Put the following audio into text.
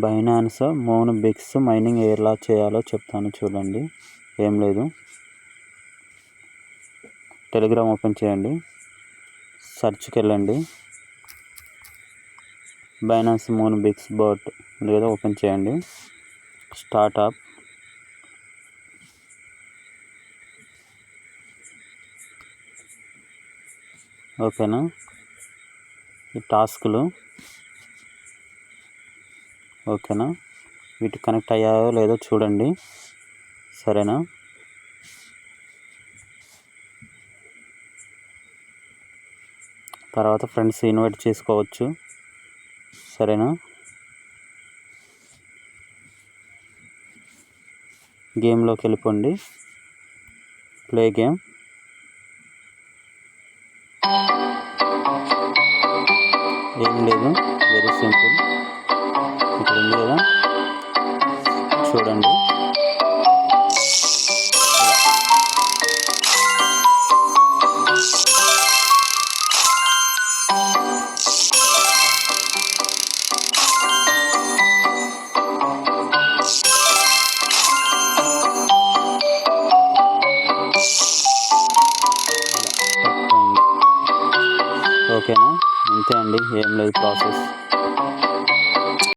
Binance మోనోబిక్స్ mining ఎలా చేయాలో చెప్తాను చూడండి. ఏం లేదు, టెలిగ్రామ్ ఓపెన్ చేయండి, సెర్చ్కి వెళ్ళండి, బైనాన్స్ మోనోబిక్స్ బాట్ ఉంది కదా, ఓపెన్ చేయండి, స్టార్ట్అప్, ఓకేనా. ఈ టాస్కులు ఓకేనా, వీటి కనెక్ట్ అయ్యాయో లేదో చూడండి, సరేనా. తర్వాత ఫ్రెండ్స్ ఇన్వైట్ చేసుకోవచ్చు, సరేనా. గేమ్లోకి వెళ్ళిపోండి, ప్లే గేమ్. ఏం లేదు, వెరీ సింపుల్. ఇక్కడ ఉంది కదా, చూడండి. ఓకేనా, అంతే అండి, ఏం లేదు ప్రాసెస్.